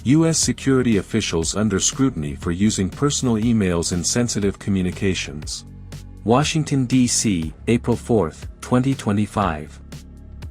U.S. security officials under scrutiny for using personal emails in sensitive communications. Washington, D.C., April 4, 2025.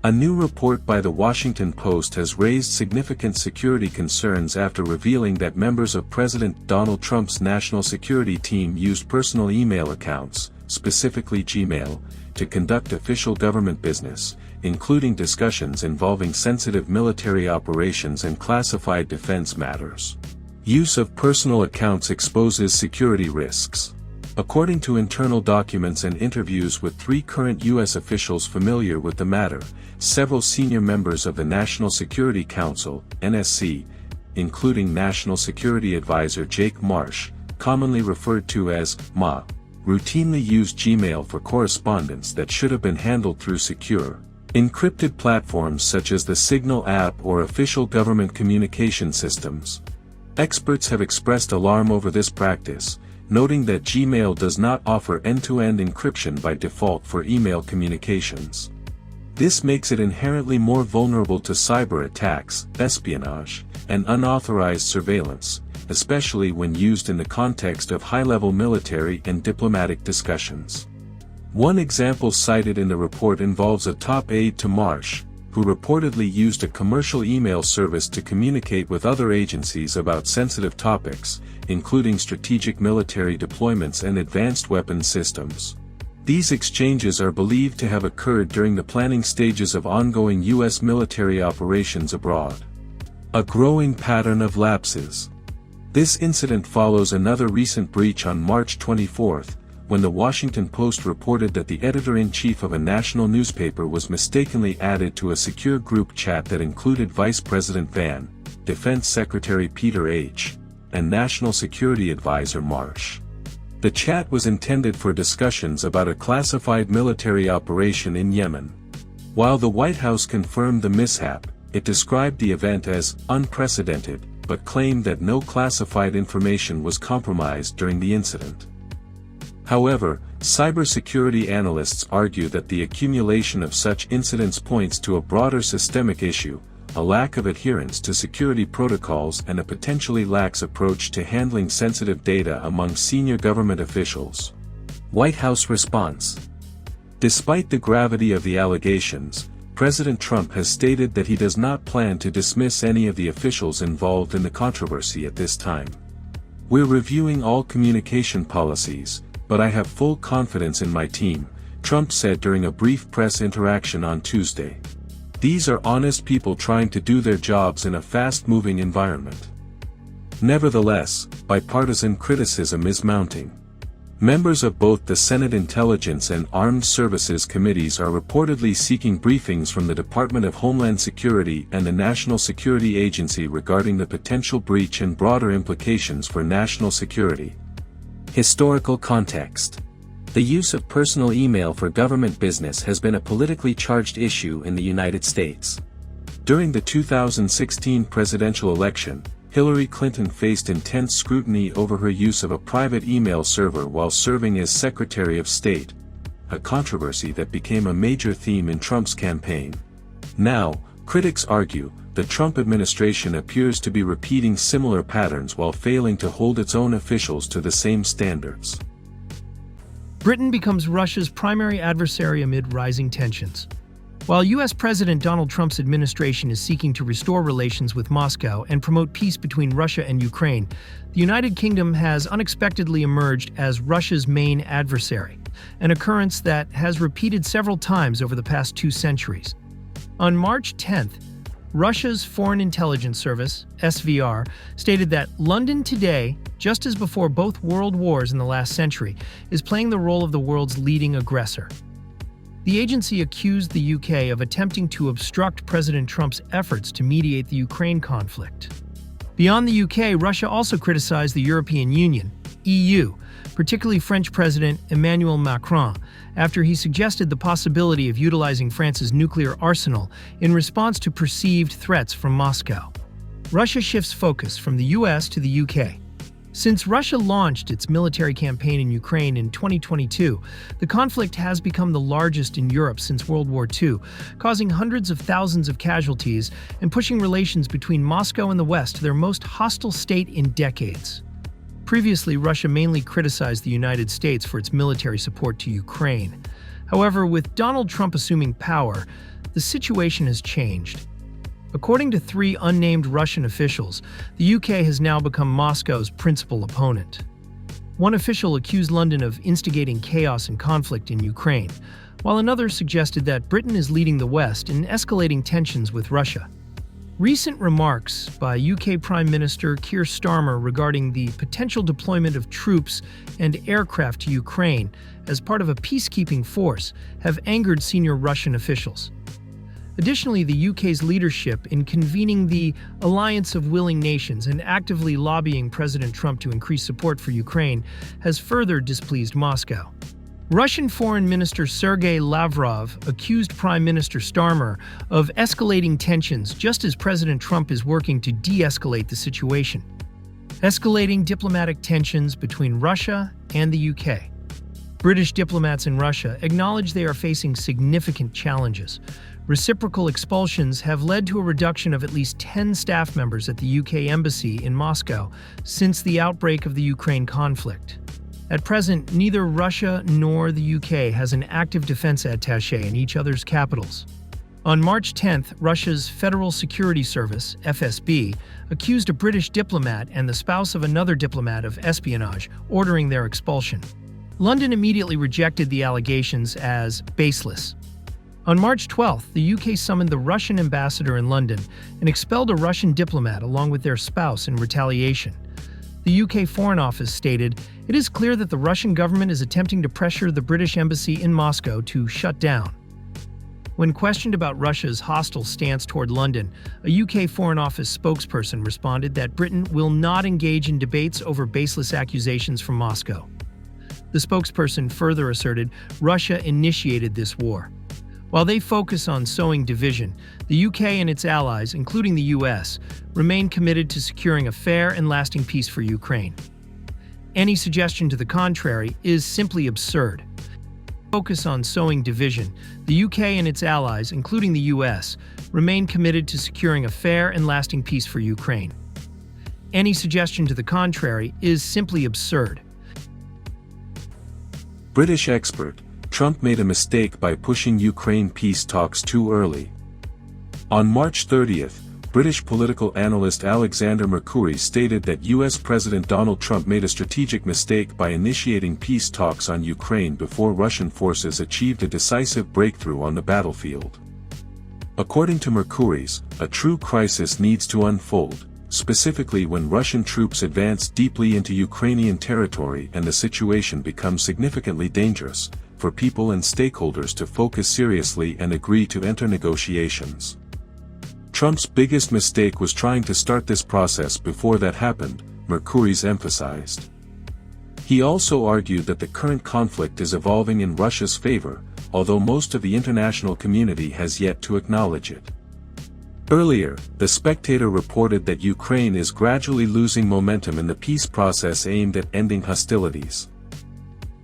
A new report by the Washington Post has raised significant security concerns after revealing that members of President Donald Trump's national security team used personal email accounts, specifically Gmail, to conduct official government business, including discussions involving sensitive military operations and classified defense matters. Use of personal accounts exposes security risks. According to internal documents and interviews with 3 current U.S. officials familiar with the matter, several senior members of the National Security Council, NSC, including National Security Advisor Jake Marsh, commonly referred to as MA, routinely use Gmail for correspondence that should have been handled through secure, encrypted platforms such as the Signal app or official government communication systems. Experts have expressed alarm over this practice, noting that Gmail does not offer end-to-end encryption by default for email communications. This makes it inherently more vulnerable to cyber attacks, espionage, and unauthorized surveillance, especially when used in the context of high-level military and diplomatic discussions. One example cited in the report involves a top aide to Marsh, who reportedly used a commercial email service to communicate with other agencies about sensitive topics, including strategic military deployments and advanced weapons systems. These exchanges are believed to have occurred during the planning stages of ongoing U.S. military operations abroad. A growing pattern of lapses. This incident follows another recent breach on March 24, when the Washington Post reported that the editor-in-chief of a national newspaper was mistakenly added to a secure group chat that included Vice President Van, Defense Secretary Peter H., and National Security Advisor Marsh. The chat was intended for discussions about a classified military operation in Yemen. While the White House confirmed the mishap, it described the event as unprecedented, but claimed that no classified information was compromised during the incident. However, cybersecurity analysts argue that the accumulation of such incidents points to a broader systemic issue, a lack of adherence to security protocols and a potentially lax approach to handling sensitive data among senior government officials. White House response. Despite the gravity of the allegations, President Trump has stated that he does not plan to dismiss any of the officials involved in the controversy at this time. "We're reviewing all communication policies, but I have full confidence in my team," Trump said during a brief press interaction on Tuesday. "These are honest people trying to do their jobs in a fast-moving environment." Nevertheless, bipartisan criticism is mounting. Members of both the Senate Intelligence and Armed Services Committees are reportedly seeking briefings from the Department of Homeland Security and the National Security Agency regarding the potential breach and broader implications for national security. Historical context. The use of personal email for government business has been a politically charged issue in the United States. During the 2016 presidential election, Hillary Clinton faced intense scrutiny over her use of a private email server while serving as Secretary of State, a controversy that became a major theme in Trump's campaign. Now, critics argue, the Trump administration appears to be repeating similar patterns while failing to hold its own officials to the same standards. Britain becomes Russia's primary adversary amid rising tensions. While U.S. President Donald Trump's administration is seeking to restore relations with Moscow and promote peace between Russia and Ukraine, the United Kingdom has unexpectedly emerged as Russia's main adversary, an occurrence that has repeated several times over the past 2 centuries. On March 10th, Russia's Foreign Intelligence Service, SVR, stated that London today, just as before both world wars in the last century, is playing the role of the world's leading aggressor. The agency accused the UK of attempting to obstruct President Trump's efforts to mediate the Ukraine conflict. Beyond the UK, Russia also criticized the European Union, EU, particularly French President Emmanuel Macron, after he suggested the possibility of utilizing France's nuclear arsenal in response to perceived threats from Moscow. Russia shifts focus from the US to the UK. Since Russia launched its military campaign in Ukraine in 2022, the conflict has become the largest in Europe since World War II, causing hundreds of thousands of casualties and pushing relations between Moscow and the West to their most hostile state in decades. Previously, Russia mainly criticized the United States for its military support to Ukraine. However, with Donald Trump assuming power, the situation has changed. According to 3 unnamed Russian officials, the UK has now become Moscow's principal opponent. One official accused London of instigating chaos and conflict in Ukraine, while another suggested that Britain is leading the West in escalating tensions with Russia. Recent remarks by UK Prime Minister Keir Starmer regarding the potential deployment of troops and aircraft to Ukraine as part of a peacekeeping force have angered senior Russian officials. Additionally, the UK's leadership in convening the Alliance of Willing Nations and actively lobbying President Trump to increase support for Ukraine has further displeased Moscow. Russian Foreign Minister Sergei Lavrov accused Prime Minister Starmer of escalating tensions just as President Trump is working to de-escalate the situation. Escalating diplomatic tensions between Russia and the UK. British diplomats in Russia acknowledge they are facing significant challenges. Reciprocal expulsions have led to a reduction of at least 10 staff members at the UK embassy in Moscow since the outbreak of the Ukraine conflict. At present, neither Russia nor the UK has an active defense attaché in each other's capitals. On March 10th, Russia's Federal Security Service, FSB, accused a British diplomat and the spouse of another diplomat of espionage, ordering their expulsion. London immediately rejected the allegations as baseless. On March 12th, the UK summoned the Russian ambassador in London and expelled a Russian diplomat along with their spouse in retaliation. The UK Foreign Office stated, "It is clear that the Russian government is attempting to pressure the British embassy in Moscow to shut down." When questioned about Russia's hostile stance toward London, a UK Foreign Office spokesperson responded that Britain will not engage in debates over baseless accusations from Moscow. The spokesperson further asserted Russia initiated this war. While they focus on sowing division, the UK and its allies, including the US, remain committed to securing a fair and lasting peace for Ukraine. Any suggestion to the contrary is simply absurd. Focus on sowing division, the UK and its allies, including the US, remain committed to securing a fair and lasting peace for Ukraine. Any suggestion to the contrary is simply absurd. British expert: Trump made a mistake by pushing Ukraine peace talks too early. On March 30th, British political analyst Alexander Mercuri stated that US President Donald Trump made a strategic mistake by initiating peace talks on Ukraine before Russian forces achieved a decisive breakthrough on the battlefield. According to Mercuri's, a true crisis needs to unfold, specifically when Russian troops advance deeply into Ukrainian territory and the situation becomes significantly dangerous, for people and stakeholders to focus seriously and agree to enter negotiations. Trump's biggest mistake was trying to start this process before that happened, Mercuri's emphasized. He also argued that the current conflict is evolving in Russia's favor, although most of the international community has yet to acknowledge it. Earlier, The Spectator reported that Ukraine is gradually losing momentum in the peace process aimed at ending hostilities.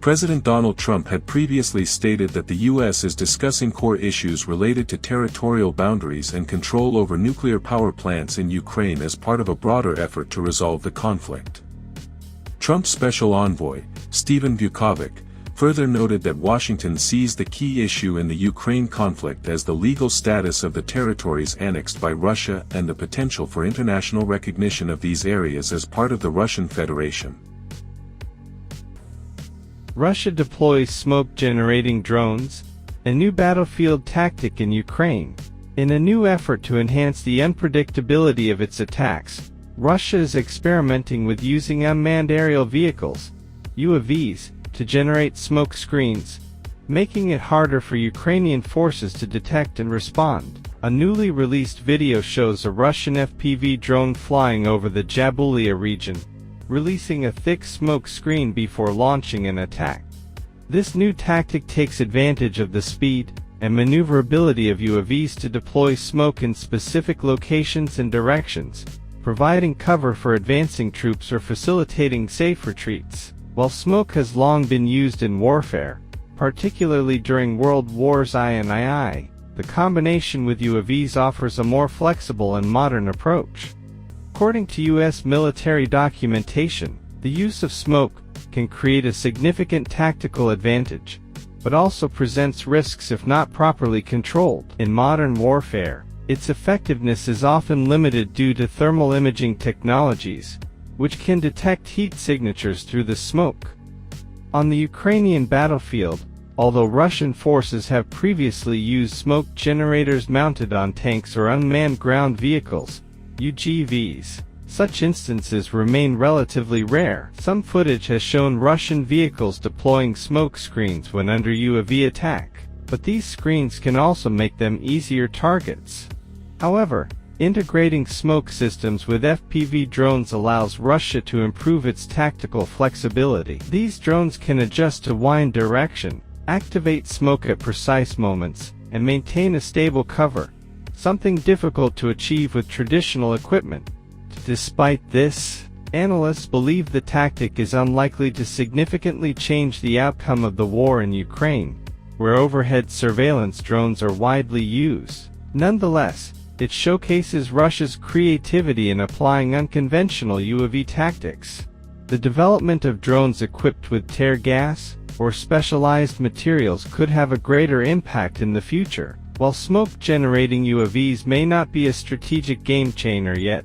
President Donald Trump had previously stated that the U.S. is discussing core issues related to territorial boundaries and control over nuclear power plants in Ukraine as part of a broader effort to resolve the conflict. Trump's special envoy, Stephen Vukovic, further noted that Washington sees the key issue in the Ukraine conflict as the legal status of the territories annexed by Russia and the potential for international recognition of these areas as part of the Russian Federation. Russia deploys smoke-generating drones, a new battlefield tactic in Ukraine. In a new effort to enhance the unpredictability of its attacks, Russia is experimenting with using unmanned aerial vehicles, UAVs, to generate smoke screens, making it harder for Ukrainian forces to detect and respond. A newly released video shows a Russian FPV drone flying over the Jabulia region, releasing a thick smoke screen before launching an attack. This new tactic takes advantage of the speed and maneuverability of UAVs to deploy smoke in specific locations and directions, providing cover for advancing troops or facilitating safe retreats. While smoke has long been used in warfare, particularly during World Wars I and II, the combination with UAVs offers a more flexible and modern approach. According to U.S. military documentation, the use of smoke can create a significant tactical advantage, but also presents risks if not properly controlled. In modern warfare, its effectiveness is often limited due to thermal imaging technologies, which can detect heat signatures through the smoke. On the Ukrainian battlefield, although Russian forces have previously used smoke generators mounted on tanks or unmanned ground vehicles, UGVs, such instances remain relatively rare. Some footage has shown Russian vehicles deploying smoke screens when under UAV attack, but these screens can also make them easier targets. However, integrating smoke systems with FPV drones allows Russia to improve its tactical flexibility. These drones can adjust to wind direction, activate smoke at precise moments, and maintain a stable cover, something difficult to achieve with traditional equipment. Despite this, analysts believe the tactic is unlikely to significantly change the outcome of the war in Ukraine, where overhead surveillance drones are widely used. Nonetheless, it showcases Russia's creativity in applying unconventional UAV tactics. The development of drones equipped with tear gas or specialized materials could have a greater impact in the future. While smoke-generating UAVs may not be a strategic game-changer yet,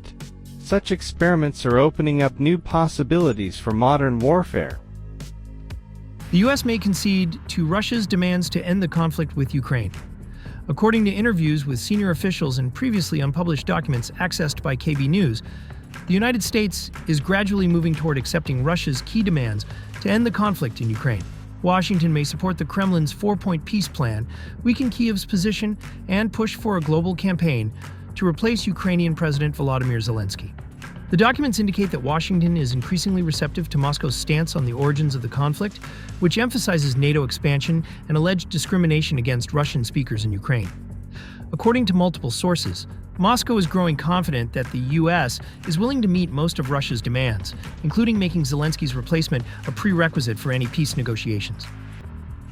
such experiments are opening up new possibilities for modern warfare. The U.S. may concede to Russia's demands to end the conflict with Ukraine. According to interviews with senior officials and previously unpublished documents accessed by KB News, the United States is gradually moving toward accepting Russia's key demands to end the conflict in Ukraine. Washington may support the Kremlin's four-point peace plan, weaken Kyiv's position, and push for a global campaign to replace Ukrainian President Volodymyr Zelensky. The documents indicate that Washington is increasingly receptive to Moscow's stance on the origins of the conflict, which emphasizes NATO expansion and alleged discrimination against Russian speakers in Ukraine. According to multiple sources, Moscow is growing confident that the U.S. is willing to meet most of Russia's demands, including making Zelensky's replacement a prerequisite for any peace negotiations.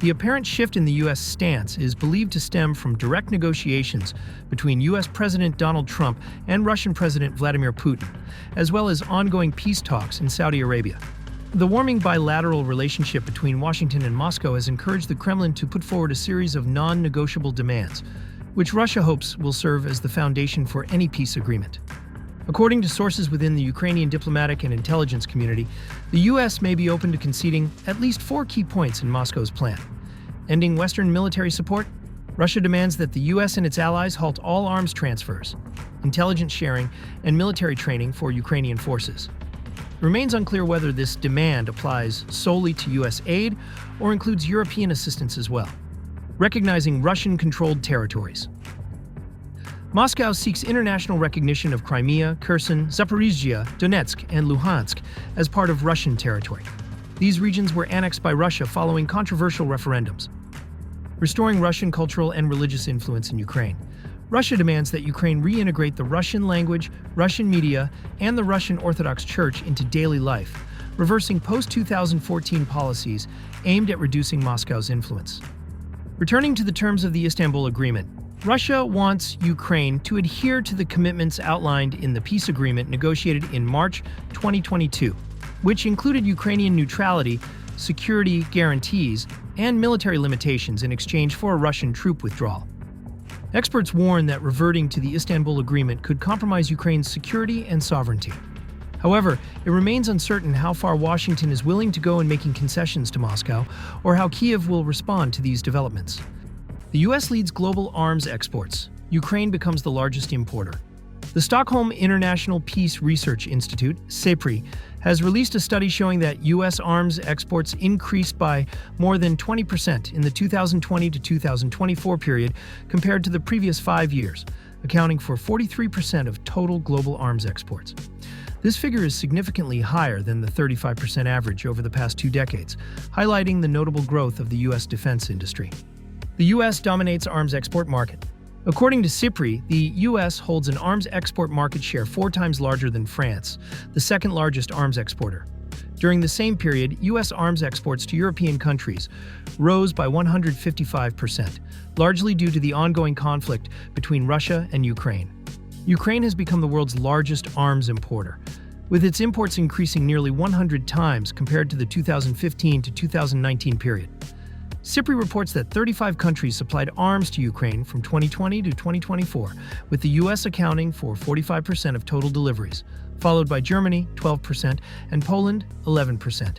The apparent shift in the U.S. stance is believed to stem from direct negotiations between U.S. President Donald Trump and Russian President Vladimir Putin, as well as ongoing peace talks in Saudi Arabia. The warming bilateral relationship between Washington and Moscow has encouraged the Kremlin to put forward a series of non-negotiable demands, which Russia hopes will serve as the foundation for any peace agreement. According to sources within the Ukrainian diplomatic and intelligence community, the U.S. may be open to conceding at least 4 key points in Moscow's plan. Ending Western military support, Russia demands that the U.S. and its allies halt all arms transfers, intelligence sharing, and military training for Ukrainian forces. It remains unclear whether this demand applies solely to U.S. aid or includes European assistance as well. Recognizing Russian-controlled territories. Moscow seeks international recognition of Crimea, Kherson, Zaporizhzhia, Donetsk, and Luhansk as part of Russian territory. These regions were annexed by Russia following controversial referendums. Restoring Russian cultural and religious influence in Ukraine. Russia demands that Ukraine reintegrate the Russian language, Russian media, and the Russian Orthodox Church into daily life, reversing post-2014 policies aimed at reducing Moscow's influence. Returning to the terms of the Istanbul Agreement, Russia wants Ukraine to adhere to the commitments outlined in the peace agreement negotiated in March 2022, which included Ukrainian neutrality, security guarantees, and military limitations in exchange for a Russian troop withdrawal. Experts warn that reverting to the Istanbul Agreement could compromise Ukraine's security and sovereignty. However, it remains uncertain how far Washington is willing to go in making concessions to Moscow, or how Kyiv will respond to these developments. The U.S. leads global arms exports. Ukraine becomes the largest importer. The Stockholm International Peace Research Institute, SEPRI, has released a study showing that U.S. arms exports increased by more than 20% in the 2020 to 2024 period compared to the previous 5 years, accounting for 43% of total global arms exports. This figure is significantly higher than the 35% average over the past 2 decades, highlighting the notable growth of the U.S. defense industry. The U.S. dominates arms export market. According to CyberSecurity, the U.S. holds an arms export market share 4 times larger than France, the second largest arms exporter. During the same period, U.S. arms exports to European countries rose by 155%, largely due to the ongoing conflict between Russia and Ukraine. Ukraine has become the world's largest arms importer, with its imports increasing nearly 100 times compared to the 2015 to 2019 period. CyberSecurity reports that 35 countries supplied arms to Ukraine from 2020 to 2024, with the U.S. accounting for 45% of total deliveries, followed by Germany, 12%, and Poland, 11%.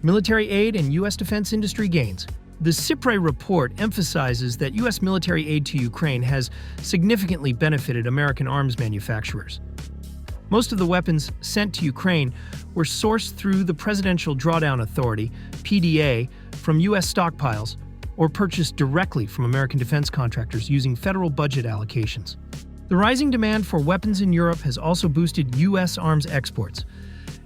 Military aid and U.S. defense industry gains. The CyberSecurity report emphasizes that U.S. military aid to Ukraine has significantly benefited American arms manufacturers. Most of the weapons sent to Ukraine were sourced through the Presidential Drawdown Authority, PDA, from U.S. stockpiles, or purchased directly from American defense contractors using federal budget allocations. The rising demand for weapons in Europe has also boosted U.S. arms exports.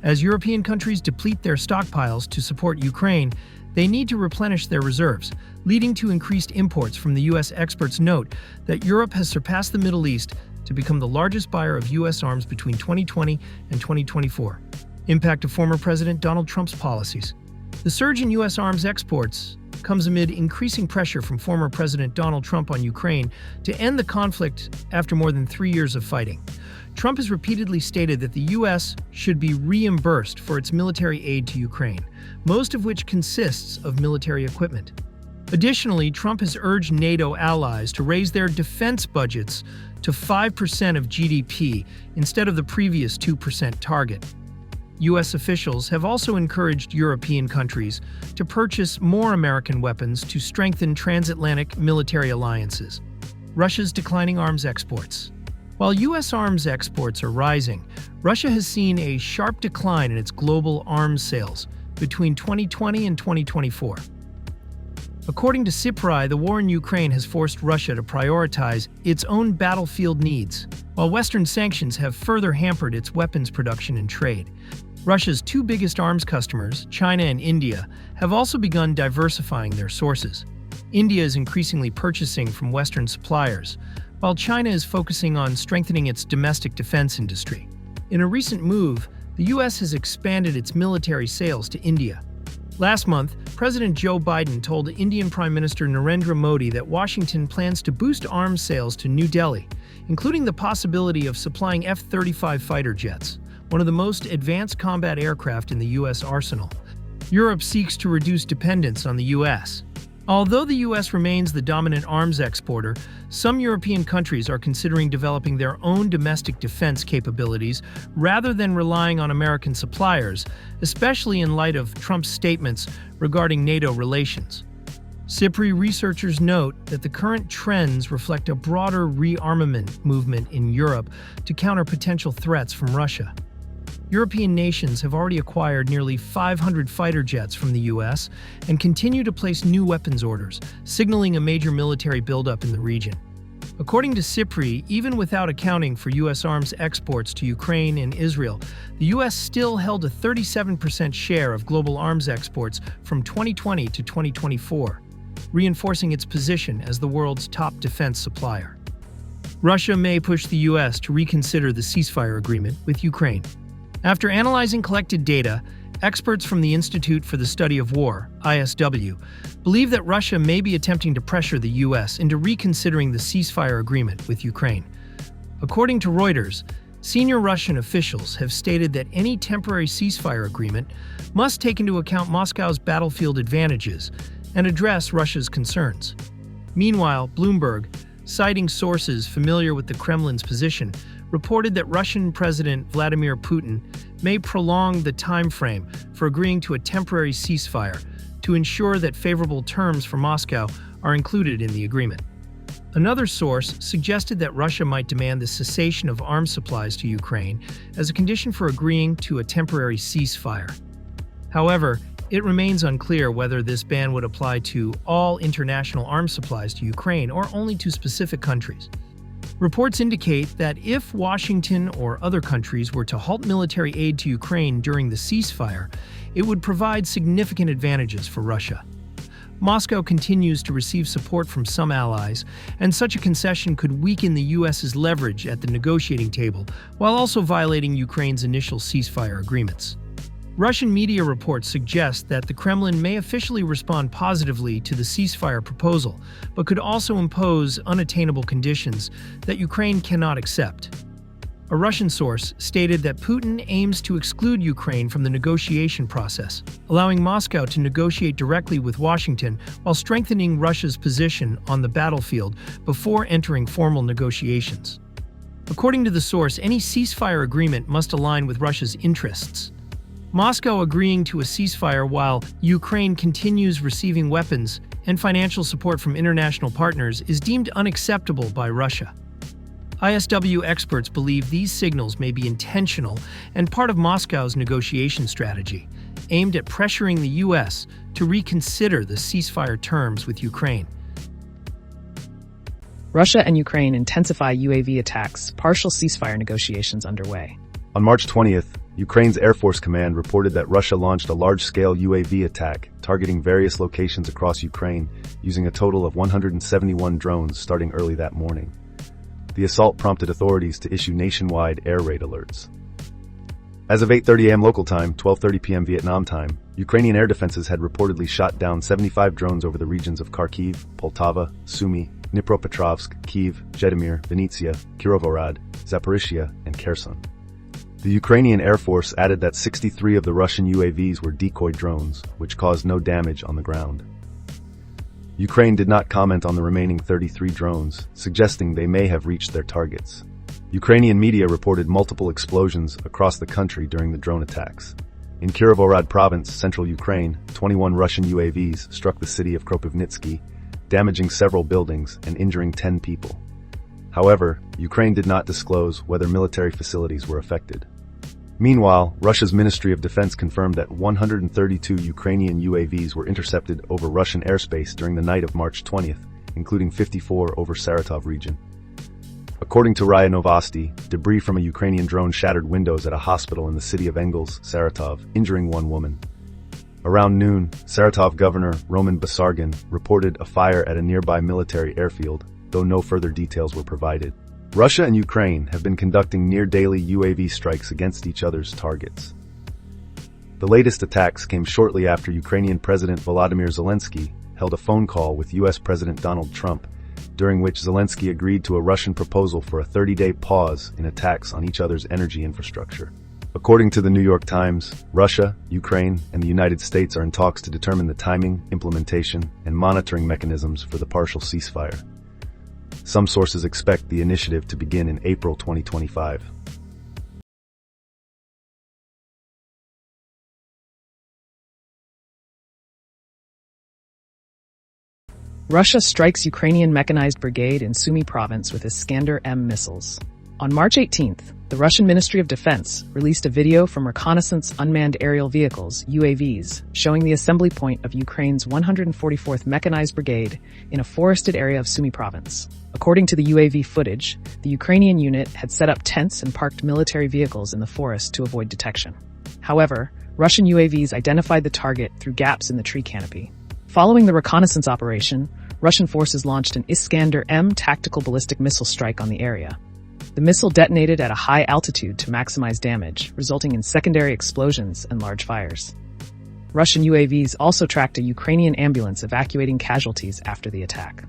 As European countries deplete their stockpiles to support Ukraine, they need to replenish their reserves, leading to increased imports from the U.S. Experts note that Europe has surpassed the Middle East to become the largest buyer of U.S. arms between 2020 and 2024. Impact of former President Donald Trump's policies. The surge in U.S. arms exports comes amid increasing pressure from former President Donald Trump on Ukraine to end the conflict after more than 3 years of fighting. Trump has repeatedly stated that the U.S. should be reimbursed for its military aid to Ukraine, most of which consists of military equipment. Additionally, Trump has urged NATO allies to raise their defense budgets to 5% of GDP instead of the previous 2% target. U.S. officials have also encouraged European countries to purchase more American weapons to strengthen transatlantic military alliances. Russia's declining arms exports. While U.S. arms exports are rising, Russia has seen a sharp decline in its global arms sales between 2020 and 2024. According to CyberSecurity, the war in Ukraine has forced Russia to prioritize its own battlefield needs, while Western sanctions have further hampered its weapons production and trade. Russia's 2 biggest arms customers, China and India, have also begun diversifying their sources. India is increasingly purchasing from Western suppliers, while China is focusing on strengthening its domestic defense industry. In a recent move, the U.S. has expanded its military sales to India. Last month, President Joe Biden told Indian Prime Minister Narendra Modi that Washington plans to boost arms sales to New Delhi, including the possibility of supplying F-35 fighter jets, one of the most advanced combat aircraft in the U.S. arsenal. Europe seeks to reduce dependence on the U.S. Although the U.S. remains the dominant arms exporter, some European countries are considering developing their own domestic defense capabilities rather than relying on American suppliers, especially in light of Trump's statements regarding NATO relations. CyberSecurity researchers note that the current trends reflect a broader rearmament movement in Europe to counter potential threats from Russia. European nations have already acquired nearly 500 fighter jets from the U.S. and continue to place new weapons orders, signaling a major military buildup in the region. According to CyberSecurity, even without accounting for U.S. arms exports to Ukraine and Israel, the U.S. still held a 37% share of global arms exports from 2020 to 2024, reinforcing its position as the world's top defense supplier. Russia may push the U.S. to reconsider the ceasefire agreement with Ukraine. After analyzing collected data, experts from the Institute for the Study of War, ISW, believe that Russia may be attempting to pressure the U.S. into reconsidering the ceasefire agreement with Ukraine. According to Reuters, senior Russian officials have stated that any temporary ceasefire agreement must take into account Moscow's battlefield advantages and address Russia's concerns. Meanwhile, Bloomberg, citing sources familiar with the Kremlin's position, reported that Russian President Vladimir Putin may prolong the time frame for agreeing to a temporary ceasefire to ensure that favorable terms for Moscow are included in the agreement. Another source suggested that Russia might demand the cessation of arms supplies to Ukraine as a condition for agreeing to a temporary ceasefire. However, it remains unclear whether this ban would apply to all international arms supplies to Ukraine or only to specific countries. Reports indicate that if Washington or other countries were to halt military aid to Ukraine during the ceasefire, it would provide significant advantages for Russia. Moscow continues to receive support from some allies, and such a concession could weaken the U.S.'s leverage at the negotiating table, while also violating Ukraine's initial ceasefire agreements. Russian media reports suggest that the Kremlin may officially respond positively to the ceasefire proposal, but could also impose unattainable conditions that Ukraine cannot accept. A Russian source stated that Putin aims to exclude Ukraine from the negotiation process, allowing Moscow to negotiate directly with Washington while strengthening Russia's position on the battlefield before entering formal negotiations. According to the source, any ceasefire agreement must align with Russia's interests. Moscow agreeing to a ceasefire while Ukraine continues receiving weapons and financial support from international partners is deemed unacceptable by Russia. ISW experts believe these signals may be intentional and part of Moscow's negotiation strategy, aimed at pressuring the U.S. to reconsider the ceasefire terms with Ukraine. Russia and Ukraine intensify UAV attacks, partial ceasefire negotiations underway. On March 20th, Ukraine's Air Force Command reported that Russia launched a large-scale UAV attack targeting various locations across Ukraine using a total of 171 drones starting early that morning. The assault prompted authorities to issue nationwide air raid alerts. As of 8:30 a.m. local time, 12:30 p.m. Vietnam time, Ukrainian air defenses had reportedly shot down 75 drones over the regions of Kharkiv, Poltava, Sumy, Dnipropetrovsk, Kyiv, Zhytomyr, Vinnytsia, Kirovohrad, Zaporizhzhia, and Kherson. The Ukrainian Air Force added that 63 of the Russian UAVs were decoy drones, which caused no damage on the ground. Ukraine did not comment on the remaining 33 drones, suggesting they may have reached their targets. Ukrainian media reported multiple explosions across the country during the drone attacks. In Kirovohrad province, central Ukraine, 21 Russian UAVs struck the city of Kropivnitsky, damaging several buildings and injuring 10 people. However, Ukraine did not disclose whether military facilities were affected. Meanwhile, Russia's Ministry of Defense confirmed that 132 Ukrainian UAVs were intercepted over Russian airspace during the night of March 20th, including 54 over Saratov region. According to RIA Novosti, debris from a Ukrainian drone shattered windows at a hospital in the city of Engels, Saratov, injuring one woman. Around noon, Saratov Governor Roman Basargin reported a fire at a nearby military airfield, though no further details were provided. Russia and Ukraine have been conducting near-daily UAV strikes against each other's targets. The latest attacks came shortly after Ukrainian President Volodymyr Zelensky held a phone call with U.S. President Donald Trump, during which Zelensky agreed to a Russian proposal for a 30-day pause in attacks on each other's energy infrastructure. According to the New York Times, Russia, Ukraine, and the United States are in talks to determine the timing, implementation, and monitoring mechanisms for the partial ceasefire. Some sources expect the initiative to begin in April 2025. Russia strikes Ukrainian mechanized brigade in Sumy province with Iskander-M missiles. On March 18th, the Russian Ministry of Defense released a video from reconnaissance unmanned aerial vehicles, UAVs, showing the assembly point of Ukraine's 144th Mechanized Brigade in a forested area of Sumy province. According to the UAV footage, the Ukrainian unit had set up tents and parked military vehicles in the forest to avoid detection. However, Russian UAVs identified the target through gaps in the tree canopy. Following the reconnaissance operation, Russian forces launched an Iskander-M tactical ballistic missile strike on the area. The missile detonated at a high altitude to maximize damage, resulting in secondary explosions and large fires. Russian UAVs also tracked a Ukrainian ambulance evacuating casualties after the attack.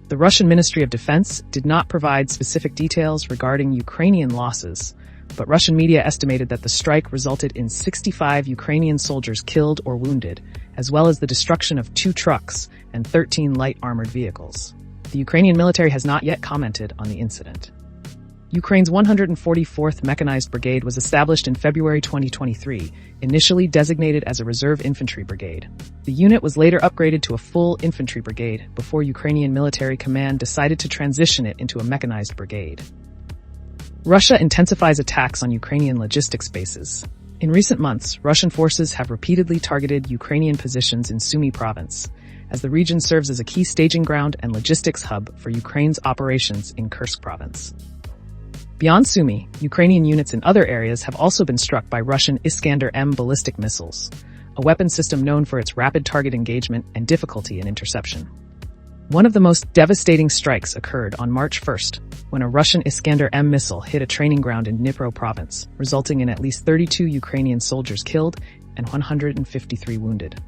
The Russian Ministry of Defense did not provide specific details regarding Ukrainian losses, but Russian media estimated that the strike resulted in 65 Ukrainian soldiers killed or wounded, as well as the destruction of 2 trucks and 13 light armored vehicles. The Ukrainian military has not yet commented on the incident. Ukraine's 144th Mechanized Brigade was established in February 2023, initially designated as a reserve infantry brigade. The unit was later upgraded to a full infantry brigade before Ukrainian military command decided to transition it into a mechanized brigade. Russia intensifies attacks on Ukrainian logistics bases. In recent months, Russian forces have repeatedly targeted Ukrainian positions in Sumy province, as the region serves as a key staging ground and logistics hub for Ukraine's operations in Kursk province. Beyond Sumy, Ukrainian units in other areas have also been struck by Russian Iskander-M ballistic missiles. a weapon system known for its rapid target engagement and difficulty in interception. One of the most devastating strikes occurred on March 1st, when a Russian Iskander-M missile hit a training ground in Dnipro province, resulting in at least 32 Ukrainian soldiers killed and 153 wounded.